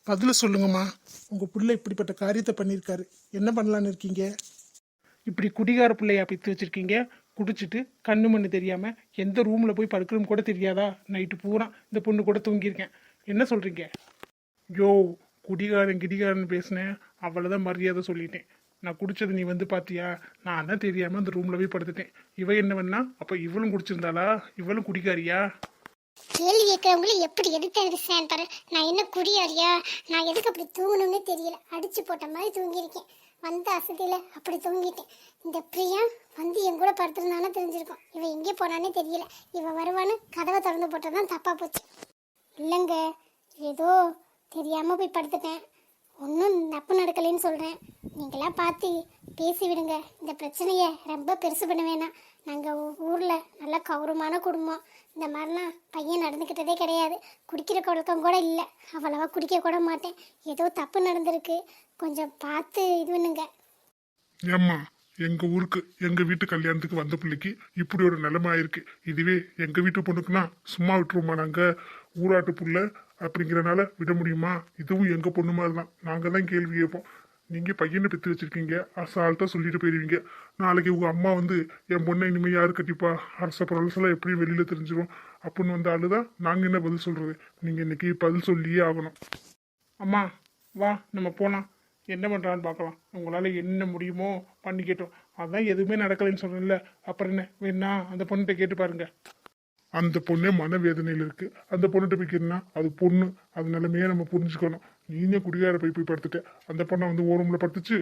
பதில சொல்லுங்கம்மா. உங்க புள்ள இப்படிப்பட்ட காரியத்தை பண்ணியிருக்காரு, என்ன பண்ணலான்னு இருக்கீங்க? இப்படி குடிகார பிள்ளையா பித்து வச்சிருக்கீங்க. குடிச்சிட்டு கண்ணு மண்ணு தெரியாம எந்த ரூம்ல போய் படுக்கணும் கூட தெரியாதா? நைட்டு பூரா இந்த பொண்ணு கூட தூங்கியிருக்கேன். என்ன சொல்றீங்க? யோ, குடிகாரன் கிடிகாரன் பேசினேன், அவ்வளோதான் மரியாதை சொல்லிட்டேன். நான் குடிச்சது நீ வந்து பாத்தியா? நான் தான் தெரியாம அந்த ரூம்ல போய் படுத்துட்டேன். இவ என்ன பண்ணா? அப்ப இவளும் குடிச்சிருந்தாளா? இவளும் குடிகாரியா? கேள்வி கேட்கறவங்களே எப்படி எடுத்தேன் பாரு. நான் என்ன குடியாரியா? நான் எதுக்கு அப்படி தூங்கணும்னு தெரியல. அடிச்சு போட்ட மாதிரி தூங்கியிருக்கேன். வந்த அசதியில அப்படி தூங்கிட்டேன். இந்த பிரியா வந்து என் கூட படுத்துருந்தானே தெரிஞ்சிருக்கும். இவ எங்கே போனானே தெரியல. இவ வருவான்னு கதவை திறந்து போட்டதான் தப்பா போச்சு. இல்லைங்க, ஏதோ தெரியாம போய் படுத்துட்டேன். ஒன்றும் தப்பு நடக்கலைன்னு சொல்கிறேன். நீங்களாம் பார்த்து பேசி விடுங்க. இந்த பிரச்சனையை ரொம்ப பெருசு பண்ண வேணாம். நாங்கள் ஊரில் நல்ல கௌரவமான குடும்பம். இந்த மாதிரிலாம் பையன் நடந்துக்கிட்டதே கிடையாது. குடிக்கிற பழக்கம் கூட இல்லை. அவ்வளவா குடிக்க கூட மாட்டேன். ஏதோ தப்பு நடந்திருக்கு. கொஞ்சம் பார்த்து இது பண்ணுங்க. ஏம்மா, எங்க ஊருக்கு எங்க வீட்டு கல்யாணத்துக்கு வந்த பிள்ளைக்கு இப்படி ஒரு நிலைமை ஆயிருக்கு. இதுவே எங்க வீட்டு பொண்ணுக்குன்னா சும்மா விட்டுருவோமா? நாங்க ஊராட்டு புள்ள அப்படிங்கிறனால விட முடியுமா? இதுவும் எங்க பொண்ணு மாதிரி தான். நாங்க தான் கேள்வி கேட்போம். நீங்க பையனை பெற்று வச்சிருக்கீங்க, அசால்ட்டா சொல்லிட்டு போயிருவீங்க. நாளைக்கு உங்க அம்மா வந்து என் பொண்ணை இனிமே யாரு கட்டிப்பா, அரச பரவசெல்லாம் எப்படியும் வெளியில தெரிஞ்சிடும் அப்படின்னு வந்து அழுதான் நாங்க என்ன பதில் சொல்றது? நீங்க இன்னைக்கு பதில் சொல்லியே ஆகணும். அம்மா, வா நம்ம போலாம். என்ன பண்றான்னு பார்க்கலாம். உங்களால என்ன முடியுமோ பண்ணிக்கட்டும். அதான் எதுவுமே நடக்கலைன்னு சொல்றேன்ல, அப்புறம் என்ன வேணா அந்த பொண்ணுகிட்ட கேட்டு பாருங்க. அந்த பொண்ணே மனவேதனையில் இருக்கு. அந்த பொண்ணுகிட்ட போய்க்கிறனா அது பொண்ணு, அது நிலைமையே நம்ம புரிஞ்சுக்கணும். நீனே குடிகார போய் படுத்துட்ட, அந்த பொண்ணை வந்து ஓரம்ல படுத்துச்சு.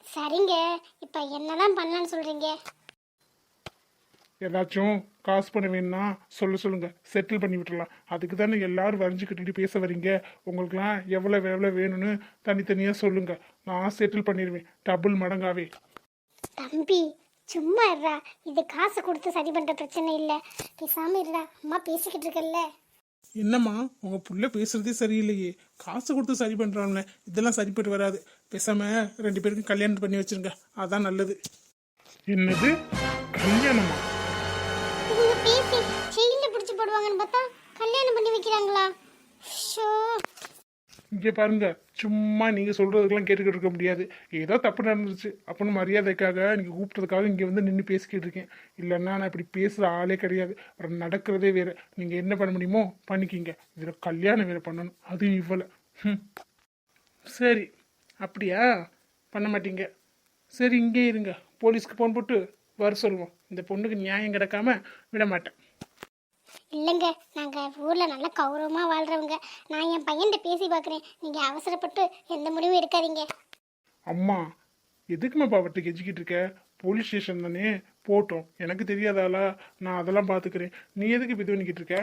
சரிங்க, இப்போ என்னதான் பண்ணலான்னு சொல்றீங்க? ஏதாச்சும் காசு பண்ண வேணும்னா சொல்லுங்க, செட்டில் பண்ணி விட்டுறலாம். அதுக்கு தானே எல்லாரும் வரைஞ்சு கட்டிட்டு பேச வரீங்க. உங்களுக்குலாம் எவ்வளோ வேணும்னு தனித்தனியாக சொல்லுங்க, நான் செட்டில் பண்ணிடுவேன் டபுள் மடங்காவே. தம்பி சும்மா இருடா. இது காசு கொடுத்து சரி பண்ற பிரச்சனை இல்லை. பேசாம இருடா. அம்மா பேசிக்கிட்டு இருக்கல்ல. என்னம்மா, உங்க புள்ள பேசுறதே சரியில்லையே. காசு கொடுத்து சரி பண்றாங்க, இதெல்லாம் சரிப்பட்டு வராது. பேசாம 2 பேருக்கும் கல்யாணம் பண்ணி வச்சிருங்க, அதான் நல்லது. என்னது கல்யாணமா? இவங்க பேசி செயில பிடிச்சு போடுவாங்கன்னு பார்த்தா கல்யாணம் பண்ணி வைக்கிறாங்களா? ஷோ, இங்கே பாருங்க, சும்மா நீங்கள் சொல்கிறதுக்கெல்லாம் கேட்டுக்கிட்டு இருக்க முடியாது. ஏதோ தப்பு நடந்துருச்சு அப்படின்னு மரியாதைக்காக நீங்கள் கூப்பிட்டதுக்காக இங்கே வந்து நின்று பேசிக்கிட்டு இருக்கேன். இல்லைன்னா நான் இப்படி பேசுகிற ஆளே கிடையாது. அப்புறம் நடக்கிறதே வேறு. நீங்கள் என்ன பண்ண முடியுமோ பண்ணிக்கிங்க. இதில் கல்யாணம் வேறு பண்ணணும், அது இவ்வளோ. சரி, அப்படியா? பண்ண மாட்டீங்க. சரி, இங்கே இருங்க. போலீஸ்க்கு ஃபோன் போட்டு வர சொல்லுவோம். இந்த பொண்ணுக்கு நியாயம் கிடைக்காம விட மாட்டேன். இல்லைங்க, நாங்கள் ஊரில் நல்லா கௌரவமாக வாழ்கிறவங்க. நான் என் பையன்கிட்ட பேசி பார்க்குறேன். நீங்கள் அவசரப்பட்டு எந்த முடிவும் எடுக்காதீங்க. அம்மா, எதுக்குமே பாவத்தை கெஞ்சிக்கிட்டு இருக்க? போலீஸ் ஸ்டேஷன் தானே, போட்டோம். எனக்கு தெரியாதாளா? நான் அதெல்லாம் பார்த்துக்கிறேன். நீ எதுக்கு இது பண்ணிக்கிட்டு இருக்க?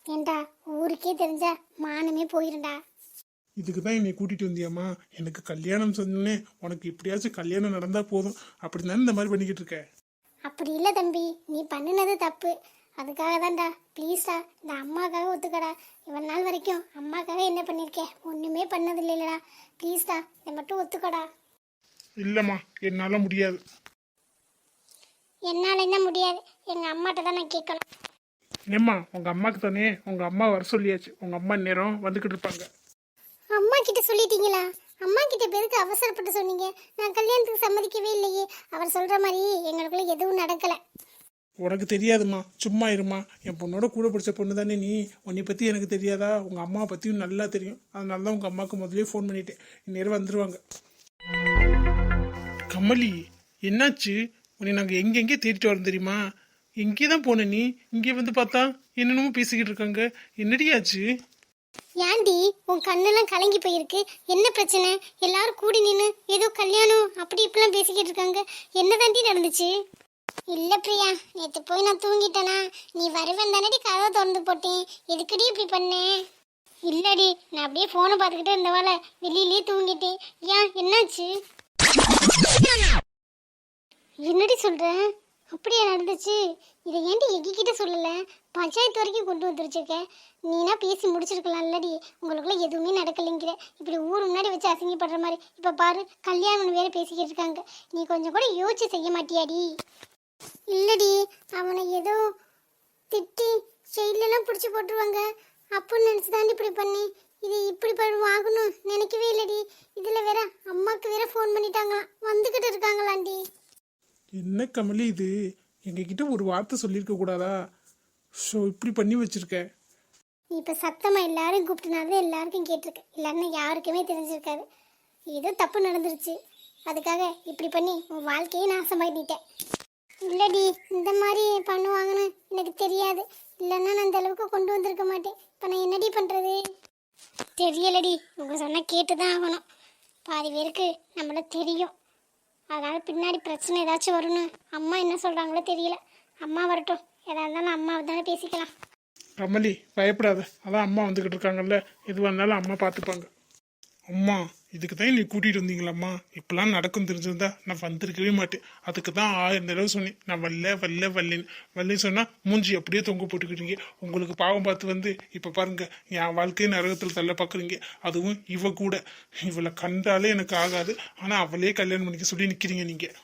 ஏண்டா, ஊருக்கே தெரிஞ்சா மானமே போயிருண்டா. இதுக்கு தான் என்னை கூட்டிகிட்டு வந்தியாம்மா? எனக்கு கல்யாணம் சொன்னே, உனக்கு எப்படியாச்சும் கல்யாணம் நடந்தால் போதும் அப்படி தானே இந்த மாதிரி பண்ணிக்கிட்டு இருக்க? அப்படி இல்லை தம்பி, நீ பண்ணினது தப்பு. அதுக்காக தான்டா. ப்ளீஸ்டா, இந்த அம்மாக்காக ஒத்துக்கடா. இவ்வளோ நாள் வரைக்கும் அம்மாக்காக என்ன பண்ணியிருக்கேன்? ஒன்றுமே பண்ணது இல்லைடா. ப்ளீஸ்டா, இதை மட்டும் ஒத்துக்கடா. இல்லைம்மா, என்னால் முடியாது. என்னால் என்ன முடியாது? எங்கள் அம்மாட்ட தான் நான் கேட்கணும். ஏம்மா, உங்கள் அம்மாவுக்கு தானே, உங்கள் அம்மா வர சொல்லியாச்சு. உங்கள் அம்மா நேரம் வந்துக்கிட்டு இருப்பாங்க. அம்மா கிட்ட சொல்லிட்டீங்களா? அம்மா கிட்ட பேருக்கு அவசரப்பட்டு சொன்னீங்க. நான் கல்யாணத்துக்கு சம்மதிக்கவே இல்லையே. அவர் சொல்கிற மாதிரி எங்களுக்குள்ள எதுவும் நடக்கலை. உனக்கு தெரியாதுமா, சும்மா இருமா. என் பொண்ணோட கூட பிடிச்ச பொண்ணு தானே நீ. உன்னை பற்றி எனக்கு தெரியாதா? உங்கள் அம்மாவை பற்றியும் நல்லா தெரியும். அதனால தான் உங்கள் அம்மாவுக்கு முதலே ஃபோன் பண்ணிட்டேன். இந்நேரம் வந்துடுவாங்க. கமலி, என்னாச்சு? உன்னை நாங்கள் எங்கெங்கே தேடிட்டு வரோம் தெரியுமா? எங்கே தான் போன நீ? இங்கே வந்து பார்த்தா என்னென்னமோ பேசிக்கிட்டு இருக்காங்க. என்னடியாச்சு? ஏண்டி, உன் கண்ணெல்லாம் கலங்கி போயிருக்கு. என்ன பிரச்சனை? எல்லாரும் கூடி நின்று ஏதோ கல்யாணம் அப்படி இப்படிலாம் பேசிக்கிட்டு இருக்காங்க. என்ன தாண்டி நடந்துச்சு? இல்லை பிரியா, நேற்று போய் நான் தூங்கிட்டேனா? நீ வருவேன் தானடி கதவை திறந்து போட்டேன். எதுக்கடி இப்படி பண்ணேன்? இல்லடி, நான் அப்படியே ஃபோனை பார்த்துக்கிட்டு இருந்தவாள வெளியிலேயே தூங்கிட்டேன். ஏன், என்னாச்சு? என்னடி சொல்கிறேன்? அப்படியே நடந்துச்சு. இதை ஏன்டி எங்கிட்ட சொல்லலை? பஞ்சாயத்து வரைக்கும் கொண்டு வந்துருச்சிருக்க. நீனா பேசி முடிச்சிருக்கலாம் இல்லடி. உங்களுக்குள்ள எதுவுமே நடக்கலைங்கிற. இப்படி ஊர் முன்னாடி வச்சு அசிங்கப்படுற மாதிரி. இப்போ பாரு, கல்யாணம் வேற பேசிக்கிட்டு இருக்காங்க. நீ கொஞ்சம் கூட யோசிச்சு செய்ய மாட்டியாடி? இல்லடி, அவனை ஏதோ திட்டி செயலெல்லாம் பிடிச்சி போட்டுருவாங்க அப்படின்னு நினச்சி தாண்டி இப்படி பண்ணி. இது இப்படி ஆகணும் நினைக்கவே இல்லடி. இதுல வேற அம்மாக்கு வேற ஃபோன் பண்ணிட்டாங்களாம், வந்துகிட்டு இருக்காங்களாண்டி. என்ன கமலி இது, எங்ககிட்ட ஒரு வார்த்தை சொல்லியிருக்க கூடாதா? ஸோ இப்படி பண்ணி வச்சிருக்க. நீ இப்ப சத்தமா எல்லாரும் கூப்பிட்டுனாதான் எல்லாருக்கும் கேட்டிருக்கு, இல்லைன்னா யாருக்குமே தெரிஞ்சிருக்காது. ஏதோ தப்பு நடந்துருச்சு, அதுக்காக இப்படி பண்ணி உன் வாழ்க்கையே நாசமாக்கிட்டேன். இல்லடி, இந்த மாதிரி பண்ணுவாங்கன்னு எனக்கு தெரியாது, இல்லைன்னா நான் அந்த அளவுக்கு கொண்டு வந்திருக்க மாட்டேன். இப்போ நான் என்னடி பண்றது தெரியலடி. உங்க சொன்ன கேட்டுதான் ஆகணும். பாதி பேருக்கு நம்மள தெரியும், அதனால பின்னாடி பிரச்சனை ஏதாச்சும் வரும்னு அம்மா என்ன சொல்றாங்களோ தெரியல. அம்மா வரட்டும், எதா இருந்தாலும் அம்மாவை தானே பேசிக்கலாம். கமலி பயப்படாத, அதான் அம்மா வந்துக்கிட்டு இருக்காங்கல்ல, எதுவாக இருந்தாலும் அம்மா பார்த்துப்பாங்க. அம்மா இதுக்கு தான் நீ கூட்டிகிட்டு வந்தீங்களாம்மா? இப்பெல்லாம் நடக்கும் தெரிஞ்சிருந்தா நான் வந்திருக்கவே மாட்டேன். அதுக்கு தான் 1000 தடவை சொன்னேன், நான் வல்லேன்னு சொன்னால் மூஞ்சி அப்படியே தொங்க போட்டுக்கிட்டீங்க. உங்களுக்கு பாவம் பார்த்து வந்து இப்போ பாருங்க என் வாழ்க்கையை நரகத்தில் தள்ள பார்க்குறீங்க. அதுவும் இவ கூட, இவளை கண்டாலே எனக்கு ஆகாது, ஆனால் அவளே கல்யாணம் பண்ணிக்க சொல்லி நிற்கிறீங்க நீங்கள்.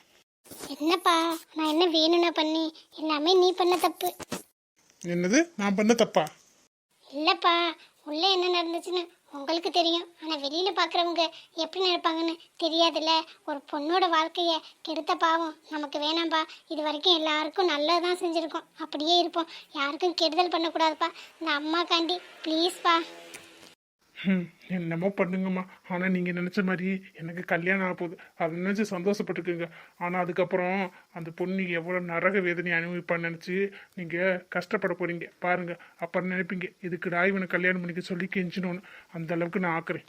என்னப்பா, நான் என்ன வேணும்னா பண்ணி, எல்லாமே நீ பண்ண தப்பு. என்னது நான் பண்ண தப்பா? இல்லப்பா, உள்ள என்ன நடந்துச்சுன்னு உங்களுக்கு தெரியும், ஆனா வெளியில பாக்குறவங்க எப்படி நினைப்பாங்கன்னு தெரியாதுல்ல. ஒரு பொண்ணோட வாழ்க்கைய கெடுத்த பாவம் நமக்கு வேணாம்பா. இது வரைக்கும் எல்லாருக்கும் நல்லதான் செஞ்சிருக்கோம், அப்படியே இருப்போம். யாருக்கும் கெடுதல் பண்ணக்கூடாதுப்பா. இந்த அம்மாக்காண்டி ப்ளீஸ்ப்பா. என்னமோ பண்ணுங்கம்மா, ஆனால் நீங்கள் நினச்ச மாதிரி எனக்கு கல்யாணம் ஆக போகுது, அதை நினச்சி சந்தோஷப்பட்டுக்குங்க. ஆனால் அதுக்கப்புறம் அந்த பொண்ணு எவ்வளோ நரக வேதனையை அனுபவிப்பான்னு நினச்சி நீங்கள் கஷ்டப்பட போகிறீங்க பாருங்கள். அப்புறம் நினைப்பீங்க இதுக்குடா இவனை கல்யாணம் பண்ணிக்க சொல்லி கெஞ்சினோன்னு. அந்த அளவுக்கு நான் ஆக்குறேன்.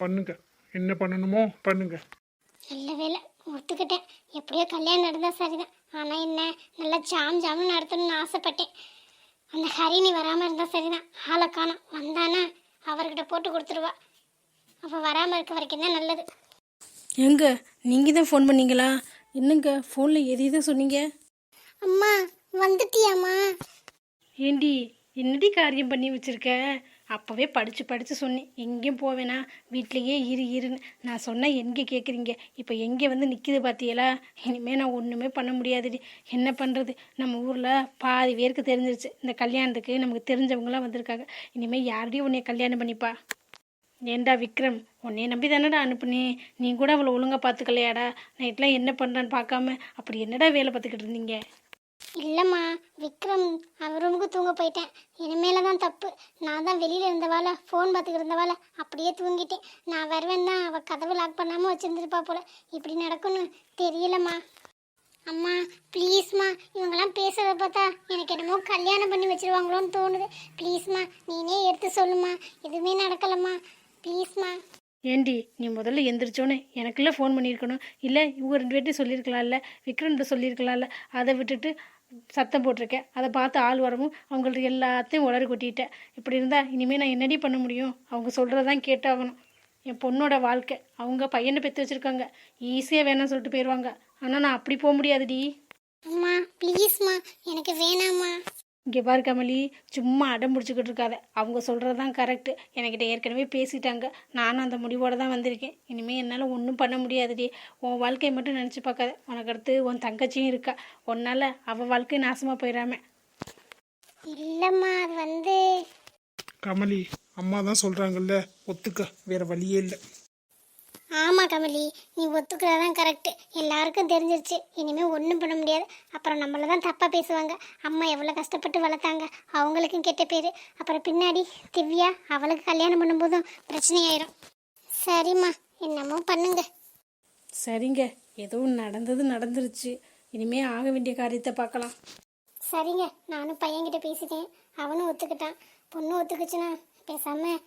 பண்ணுங்க, என்ன பண்ணணுமோ பண்ணுங்க. நல்ல வேலை ஒத்துக்கிட்டேன். எப்படியோ கல்யாணம் நடந்தா சரிதான். ஆனா என்ன, நல்லா ஜாம்னு நடத்தணும்னு ஆசைப்பட்டேன். அந்த ஹரிணி வராம இருந்தா சரிதான். ஆளை காணோம், வந்தானா அவர்கிட்ட போட்டு கொடுத்துருவா. அப்போ வராமல் இருக்க வரைக்கும் தான் நல்லது. எங்க நீங்கள் தான் ஃபோன் பண்ணீங்களா? என்னங்க ஃபோனில் எது சொன்னீங்க? அம்மா வந்துட்டியாம்மா? ஏண்டி என்னடி காரியம் பண்ணி வச்சுருக்க? அப்போவே படித்து சொன்னேன், எங்கேயும் போவேனா, வீட்லேயே இருன்னு. நான் சொன்னால் எங்கே கேட்குறீங்க? இப்போ எங்கே வந்து நிற்கிது பார்த்தியலா? இனிமேல் நான் ஒன்றுமே பண்ண முடியாதுடி. என்ன பண்ணுறது, நம்ம ஊரில் பாதி பேருக்கு தெரிஞ்சிருச்சு இந்த கல்யாணத்துக்கு. நமக்கு தெரிஞ்சவங்களாம் வந்திருக்காங்க. இனிமேல் யார்டையும் உன்னை கல்யாணம் பண்ணிப்பா. ஏண்டா விக்ரம், உன்னைய நம்பி தானடா அனுப்புனேன். நீ கூட அவளை ஒழுங்காக பார்த்துக்கலையாடா? நைட்லாம் என்ன பண்ணுறான்னு பார்க்காம அப்படி என்னடா வேலை பார்த்துக்கிட்டு இருந்தீங்க? இல்லைம்மா, விக்ரம் அவர் ரூமுக்கு தூங்க போயிட்டேன். இனிமேல தான் தப்பு. நான் தான் வெளியில் இருந்தவாள, ஃபோன் பார்த்துக்கிட்டு இருந்தவாள அப்படியே தூங்கிட்டேன். நான் வருவேன் தான் அவள் கதவை லாக் பண்ணாமல் வச்சுருந்துருப்பா போல. இப்படி நடக்கும்னு தெரியலம்மா. அம்மா ப்ளீஸ்மா, இவங்கெல்லாம் பேசுகிறத பார்த்தா எனக்கு என்னமோ கல்யாணம் பண்ணி வச்சிருவாங்களோன்னு தோணுது. ப்ளீஸ்மா நீனே எடுத்து சொல்லுமா, எதுவுமே நடக்கலம்மா, ப்ளீஸ்மா. ஏண்டி நீ முதல்ல எந்திரிச்சோன்னு எனக்குள்ள ஃபோன் பண்ணியிருக்கணும், இல்லை இவங்க 2 பேர்ட்டையும் சொல்லியிருக்கலாம்ல, விக்ரம்கிட்ட சொல்லியிருக்கலாம்ல. அதை விட்டுட்டு சத்தம் போட்டிருக்கேன். அதை பார்த்து ஆள் வரவும் அவங்கள்ட்ட எல்லாத்தையும் உளறி கொட்டிட்டேன். இப்படி இருந்தால் இனிமேல் நான் என்னடி பண்ண முடியும்? அவங்க சொல்கிறதான் கேட்டாகணும். என் பொண்ணோட வாழ்க்கை, அவங்க பையனை பெற்று வச்சுருக்காங்க, ஈஸியாக வேணாம்னு சொல்லிட்டு போயிடுவாங்க. ஆனால் நான் அப்படி போக முடியாதுடி. அம்மா ப்ளீஸ்மா, எனக்கு வேணாம்மா. இங்கே பாரு கமலி, சும்மா அடம் பிடிச்சிக்கிட்டு இருக்காத. அவங்க சொல்கிறது தான் கரெக்டு. என்கிட்ட ஏற்கனவே பேசிட்டாங்க. நானும் அந்த முடிவோடு தான் வந்திருக்கேன். இனிமேல் என்னால் ஒன்றும் பண்ண முடியாதுடி. உன் வாழ்க்கையை மட்டும் நினச்சி பார்க்காத. உனக்கு அடுத்து உன் தங்கச்சியும் இருக்கா. உன்னால் அவள் வாழ்க்கை நாசமாக போயிடாம. இல்லைம்மா, அது கமலி அம்மா தான் சொல்கிறாங்கல்ல, ஒத்துக்க, வேற வழியே இல்லை. ஆமாம் கமலி, நீ ஒத்துக்கிறதான் கரெக்டு. எல்லாருக்கும் தெரிஞ்சிருச்சு, இனிமேல் ஒன்றும் பண்ண முடியாது. அப்புறம் நம்மள தான் தப்பாக பேசுவாங்க. அம்மா எவ்வளோ கஷ்டப்பட்டு வளர்த்தாங்க, அவங்களுக்கும் கெட்ட பேர். அப்புறம் பின்னாடி திவ்யா அவளுக்கு கல்யாணம் பண்ணும்போதும் பிரச்சனையாயிரும். சரிம்மா, என்னமோ பண்ணுங்க. சரிங்க, ஏதோ நடந்துருச்சு. இனிமேல் ஆக வேண்டிய காரியத்தை பார்க்கலாம். சரிங்க, நானும் பையன்கிட்ட பேசிட்டேன், அவனும் ஒத்துக்கிட்டான். பொண்ணு ஒத்துக்குச்சுன்னா பேசாமல்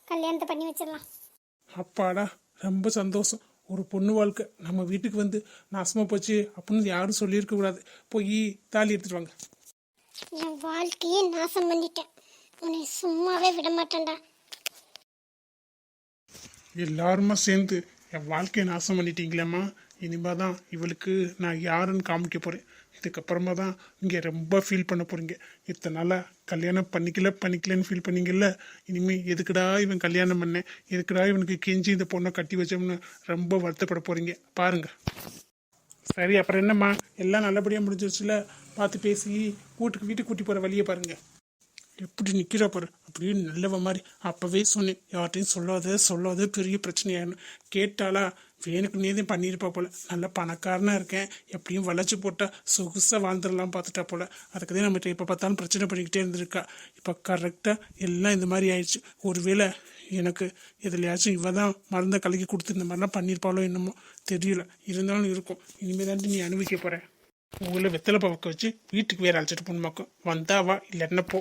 கல்யாணத்தை பண்ணி வச்சிடலாம். அப்பாடா, ரொம்ப சந்தோஷம். ஒரு பொண்ணு வாழ்க்கை நம்ம வீட்டுக்கு வந்து நாசமாக போச்சு அப்படின்னு யாரும் சொல்லியிருக்க கூடாது. போய் தாலி எடுத்துட்டு வாங்க. என் வாழ்க்கையே நாசம் பண்ணிட்டேன், உன்னை சும்மாவே விட மாட்டேன்டா. எல்லாருமா சேர்ந்து என் வாழ்க்கையை நாசம் பண்ணிட்டீங்களேம்மா. இனிமே தான் இவளுக்கு நான் யாருன்னு காமிக்க போகிறேன். இதுக்கப்புறமா தான் இங்கே ரொம்ப ஃபீல் பண்ண போகிறீங்க. இத்தனை நாளாக கல்யாணம் பண்ணிக்கலன்னு ஃபீல் பண்ணீங்கல்ல. இனிமேல் எதுக்குடா இவன் கல்யாணம் பண்ணேன், எதுக்குடா இவனுக்கு கெஞ்சி இந்த பொண்ணை கட்டி வச்சோம்னு ரொம்ப வருத்தப்பட போகிறீங்க பாருங்க. சரி, அப்புறம் என்னம்மா, எல்லாம் நல்லபடியாக முடிஞ்சிருச்சுல? பார்த்து பேசி வீட்டுக்கு கூட்டி போகிற வழியை பாருங்க. எப்படி நிற்கிறா பாரு, அப்படியே நல்லவ மாதிரி. அப்போவே சொன்னேன் யார்ட்டையும் சொல்லாத பெரிய பிரச்சனையாயிரும். கேட்டாலா வேணுக்குன்னே தான் பண்ணியிருப்பா போல. நல்ல பணக்காரனாக இருக்கேன், எப்படியும் வளைச்சு போட்டால் சொகுசாக வாழ்ந்துடலாம் பார்த்துட்டா போல. அதுக்கு தான் நம்மகிட்ட எப்போ பார்த்தாலும் பிரச்சனை பண்ணிக்கிட்டே இருந்திருக்கா. இப்போ கரெக்டாக எல்லாம் இந்த மாதிரி ஆயிடுச்சு. ஒருவேளை எனக்கு எதுலையாச்சும் இவ தான் மருந்தை கலக்கி கொடுத்து இந்த மாதிரிலாம் பண்ணியிருப்பாளோ என்னமோ தெரியல. இருந்தாலும் இருக்கும். இனிமே தாண்டி நீ அனுபவிக்க போகிறேன். உங்களை வெத்தலை பவக்க வச்சு வீட்டுக்கு வேற அழைச்சிட்டு போகணுமாக்கும். வந்தாவா இல்லைன்னா போ.